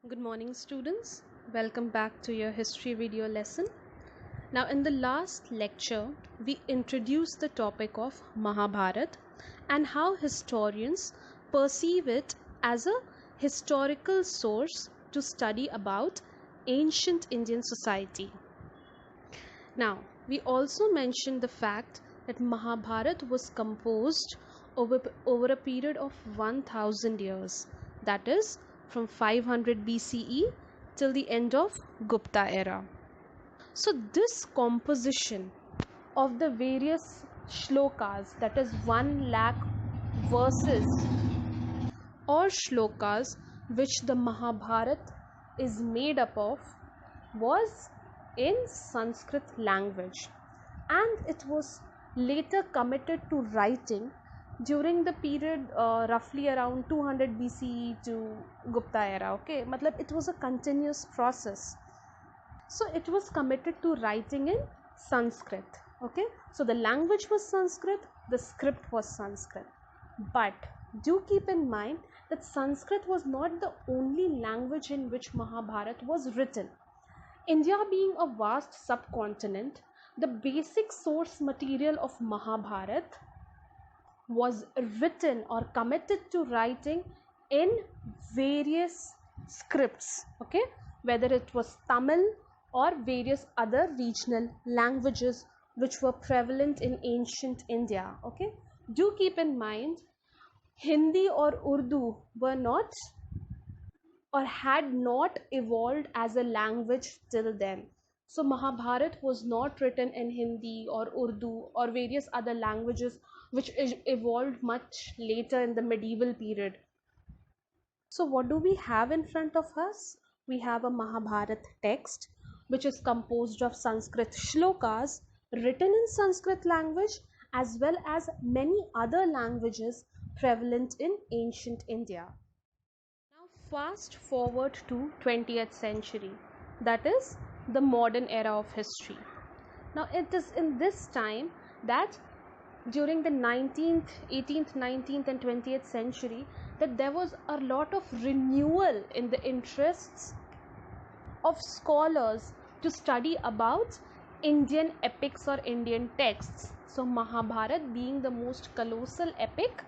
Good morning, students. Welcome back to your history video lesson. Now, in the last lecture, we introduced the topic of Mahabharata and how historians perceive it as a historical source to study about ancient Indian society. Now, we also mentioned the fact that Mahabharata was composed over a period of 1000 years, that is, from 500 BCE till the end of Gupta era. So, this composition of the various shlokas, that is 1 lakh verses or shlokas which the Mahabharata is made up of, was in Sanskrit language, and it was later committed to writing during the period roughly around 200 BCE to Gupta era. Okay, matlab it was a continuous process. So it was committed to writing in Sanskrit. Okay, so the language was Sanskrit, the script was Sanskrit. But do keep in mind that Sanskrit was not the only language in which Mahabharata was written. India being a vast subcontinent, the basic source material of Mahabharata was written or committed to writing in various scripts, okay, whether it was Tamil or various other regional languages which were prevalent in ancient India. Okay, do keep in mind Hindi or Urdu were not or had not evolved as a language till then. So Mahabharat was not written in Hindi or Urdu or various other languages which evolved much later in the medieval period. So what do we have in front of us? We have a Mahabharat text which is composed of Sanskrit shlokas written in Sanskrit language as well as many other languages prevalent in ancient India. Now fast forward to 20th century, that is the modern era of history. Now it is in this time that during the 19th, 18th, 19th and 20th century that there was a lot of renewal in the interests of scholars to study about Indian epics or Indian texts. So Mahabharata being the most colossal epic,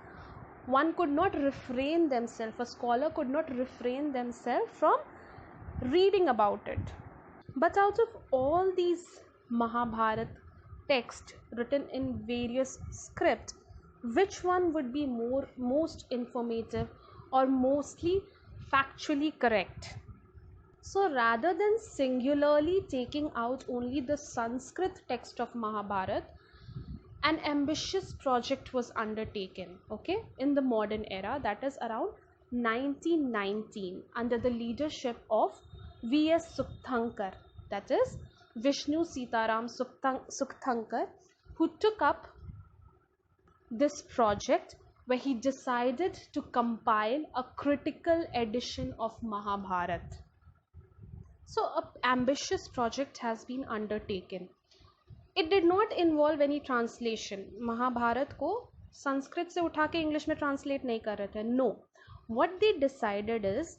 one could not refrain themselves, a scholar could not refrain themselves from reading about it. But out of all these Mahabharata texts written in various scripts, which one would be most informative or mostly factually correct? So rather than singularly taking out only the Sanskrit text of Mahabharata, an ambitious project was undertaken, okay, in the modern era, that is around 1919, under the leadership of V.S. Sukthankar, that is Vishnu Sitaram Sukthankar, who took up this project where he decided to compile a critical edition of Mahabharata. So, an ambitious project has been undertaken. It did not involve any translation. Mahabharat को संस्कृत से उठा के English में translate नहीं कर रहे थे. No, what they decided is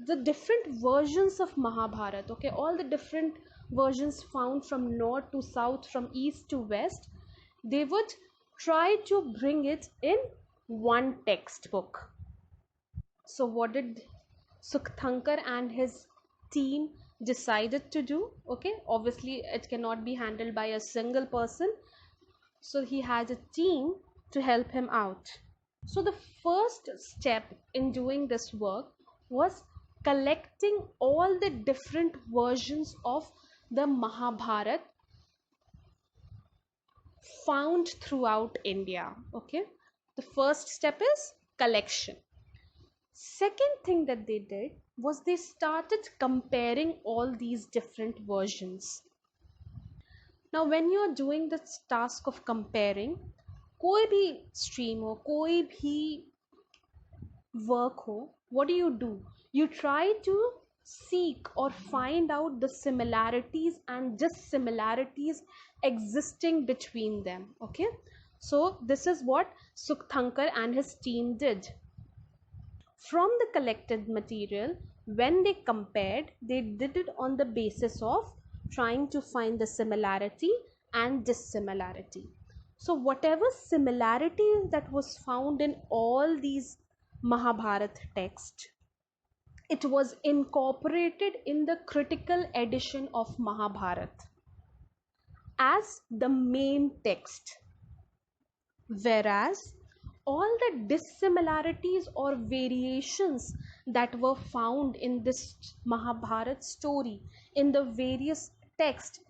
the different versions of Mahabharata, okay, all the different versions found from north to south, from east to west, they would try to bring it in one textbook. So what did Sukthankar and his team decided to do? Okay, obviously it cannot be handled by a single person, so he had a team to help him out. So the first step in doing this work was collecting all the different versions of the Mahabharata found throughout India. Okay, the first step is collection. Second thing that they did was they started comparing all these different versions. Now when you are doing this task of comparing, कोई भी stream हो, कोई भी work ho, what do? You try to seek or find out the similarities and dissimilarities existing between them. Okay, so this is what Sukthankar and his team did. From the collected material, when they compared, they did it on the basis of trying to find the similarity and dissimilarity. So whatever similarity that was found in all these Mahabharata texts, it was incorporated in the critical edition of Mahabharata as the main text, whereas all the dissimilarities or variations that were found in this Mahabharata story in the various texts,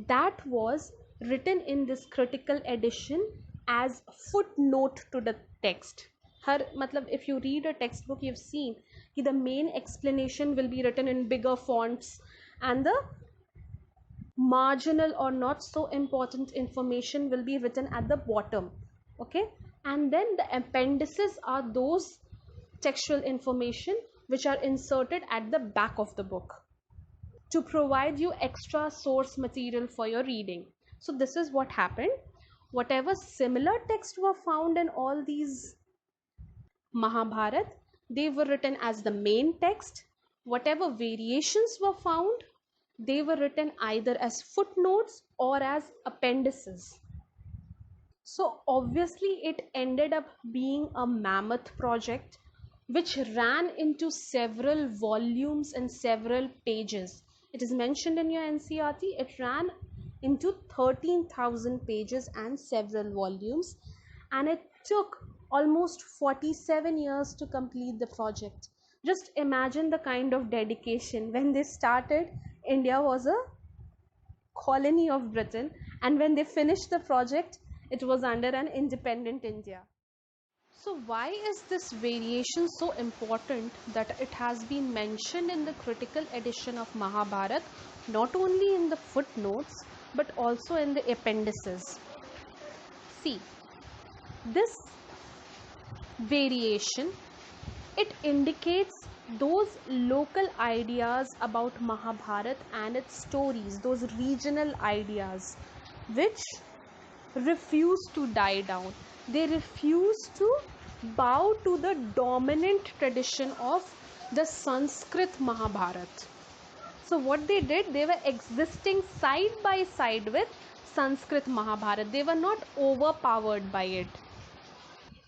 that was written in this critical edition as footnote to the text. Her matlab, if you read a textbook, you've seen the main explanation will be written in bigger fonts, and the marginal or not so important information will be written at the bottom. Okay, and then the appendices are those textual information which are inserted at the back of the book to provide you extra source material for your reading. So this is what happened. Whatever similar texts were found in all these Mahabharat, they were written as the main text. Whatever variations were found, they were written either as footnotes or as appendices. So obviously it ended up being a mammoth project which ran into several volumes and several pages. It is mentioned in your NCERT, it ran into 13,000 pages and several volumes, and it took almost 47 years to complete the project. Just imagine the kind of dedication. When they started, India was a colony of Britain, and when they finished the project, it was under an independent India. So why is this variation so important that it has been mentioned in the critical edition of Mahabharata, not only in the footnotes but also in the appendices? See, this variation, it indicates those local ideas about Mahabharata and its stories, those regional ideas which refuse to die down. They refuse to bow to the dominant tradition of the Sanskrit Mahabharata. So what they did, they were existing side by side with Sanskrit Mahabharata. They were not overpowered by it.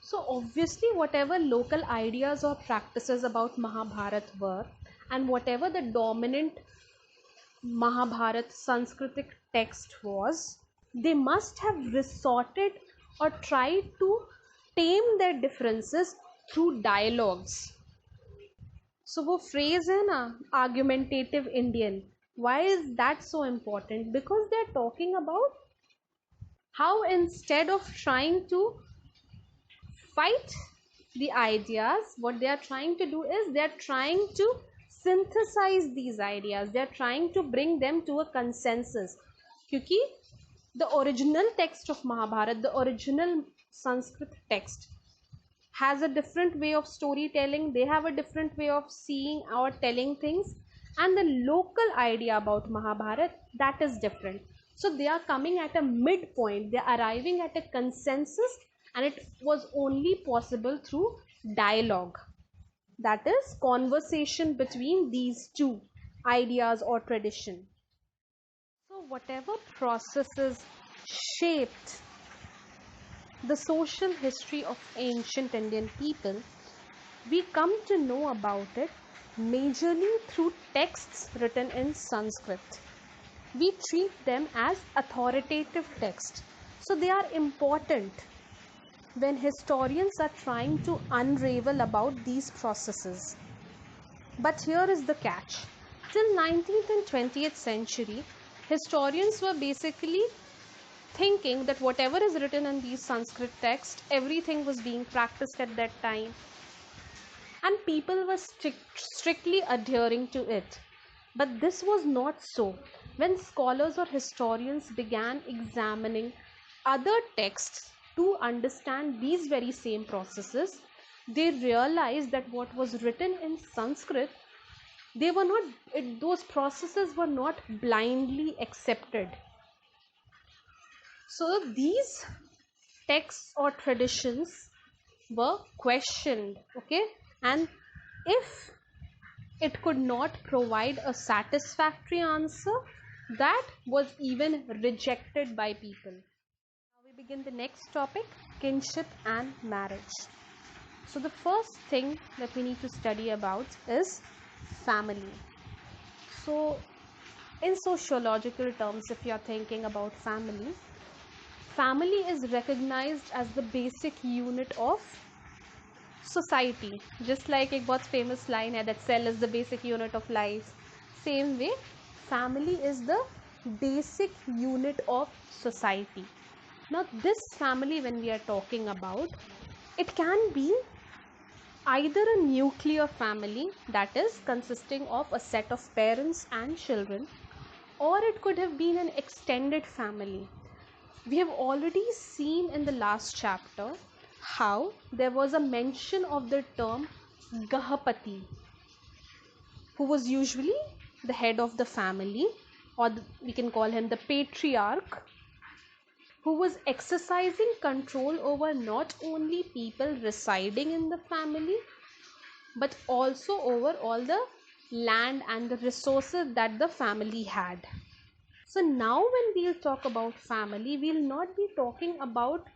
So obviously whatever local ideas or practices about Mahabharata were, and whatever the dominant Mahabharata Sanskritic text was, they must have resorted or tried to tame their differences through dialogues. So वो phrase है ना, argumentative Indian, why is that so important? Because they are talking about how instead of trying to fight the ideas, what they are trying to do is they are trying to synthesize these ideas, they are trying to bring them to a consensus. Because the original text of Mahabharata, the original Sanskrit text, has a different way of storytelling, they have a different way of seeing or telling things, and the local idea about Mahabharata, that is different. So they are coming at a midpoint, they are arriving at a consensus, and it was only possible through dialogue, that is conversation between these two ideas or tradition. So whatever processes shaped the social history of ancient Indian people, we come to know about it majorly through texts written in Sanskrit. We treat them as authoritative texts. So they are important when historians are trying to unravel about these processes. But here is the catch. Till 19th and 20th century, historians were basically thinking that whatever is written in these Sanskrit texts, everything was being practiced at that time, and people were strictly adhering to it. But this was not so. When scholars or historians began examining other texts to understand these very same processes, they realized that what was written in Sanskrit, they were not, those processes were not blindly accepted. So these texts or traditions were questioned, okay, and if it could not provide a satisfactory answer, that was even rejected by people. Now we begin the next topic, kinship and marriage. So the first thing that we need to study about is family. So in sociological terms, if you are thinking about family, family is recognized as the basic unit of society. Just like एक बहुत famous line है that cell is the basic unit of life. Same way, family is the basic unit of society. Now this family, when we are talking about, it can be either a nuclear family, that is consisting of a set of parents and children, or it could have been an extended family. We have already seen in the last chapter how there was a mention of the term Gahapati, who was usually the head of the family, or we can call him the patriarch, who was exercising control over not only people residing in the family, but also over all the land and the resources that the family had. So now when we'll talk about family, we'll not be talking about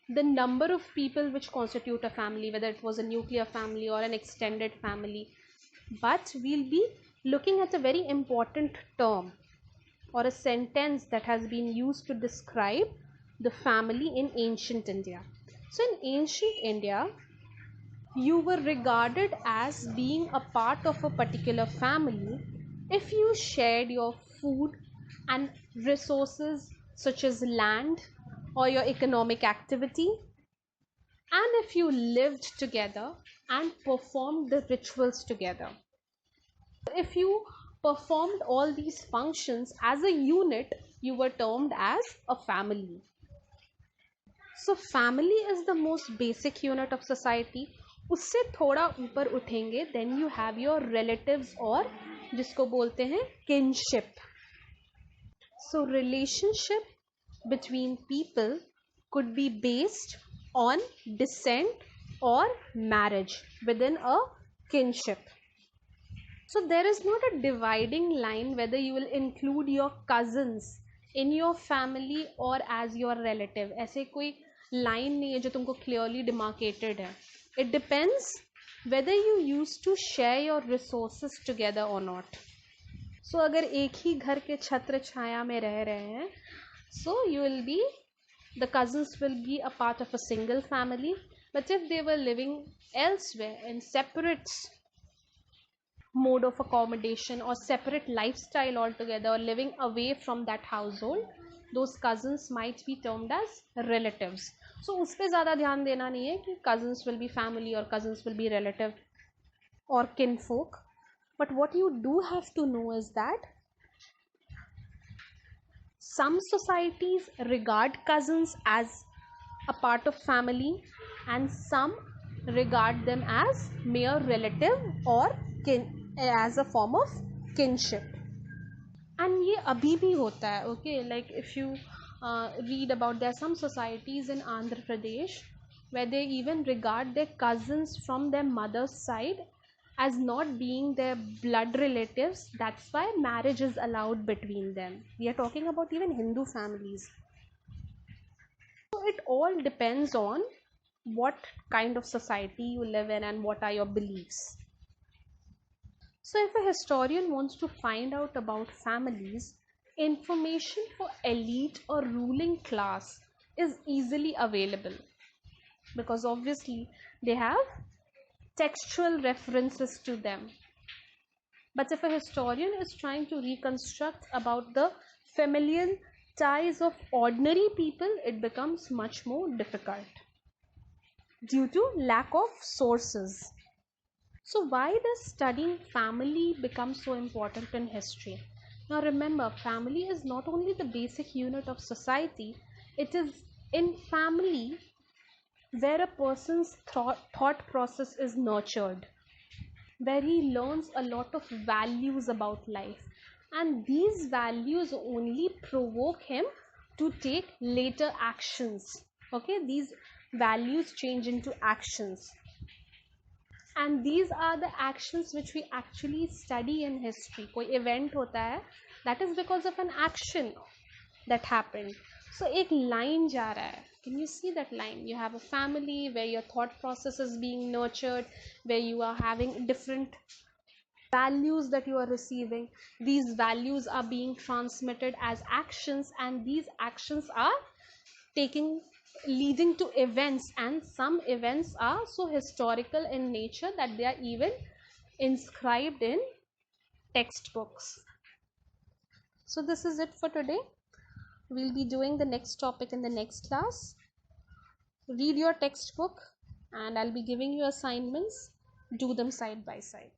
the number of people which constitute a family, whether it was a nuclear family or an extended family, but we'll be looking at a very important term or a sentence that has been used to describe the family in ancient India. So in ancient India, you were regarded as being a part of a particular family if you shared your food and resources such as land or your economic activity, and if you lived together and performed the rituals together. If you performed all these functions as a unit, you were termed as a family. So family is the most basic unit of society. उससे थोड़ा ऊपर उठेंगे, then you have your relatives, और जिसको बोलते हैं kinship. So relationship between people could be based on descent or marriage within a kinship. So there is not a dividing line whether you will include your cousins in your family or as your relative. ऐसे कोई line नहीं है जो तुमको clearly demarcated है. It depends whether you used to share your resources together or not. So अगर एक ही घर के छत्र छाया में रह रहे हैं, so you will be, the cousins will be a part of a single family. But if they were living elsewhere in separate mode of accommodation or separate lifestyle altogether, or living away from that household, those cousins might be termed as relatives. So उस पे ज़्यादा ध्यान देना नहीं है कि cousins will be family or cousins will be relative or kinfolk. But what you do have to know is that some societies regard cousins as a part of family and some regard them as mere relative or as a form of kinship. And ये अभी भी होता है, okay? Like if you read about, there are some societies in Andhra Pradesh where they even regard their cousins from their mother's side as not being their blood relatives. That's why marriage is allowed between them. We are talking about even Hindu families. So it all depends on what kind of society you live in and what are your beliefs. So if a historian wants to find out about families, information for elite or ruling class is easily available because obviously they have textual references to them. But if a historian is trying to reconstruct about the familial ties of ordinary people, it becomes much more difficult due to lack of sources. So why does studying family become so important in history? Now remember, family is not only the basic unit of society, it is in family where a person's thought process is nurtured, where he learns a lot of values about life, and these values only provoke him to take later actions. Okay, these values change into actions. and these are the actions which we actually study in history. कोई event होता है, that is because of an action that happened. So एक line जा रहा है. Can you see that line? You have a family where your thought process is being nurtured, where you are having different values that you are receiving. These values are being transmitted as actions, and these actions are taking leading to events, and some events are so historical in nature that they are even inscribed in textbooks. So this is it for today. We'll be doing the next topic in the next class. Read your textbook, and I'll be giving you assignments. Do them side by side.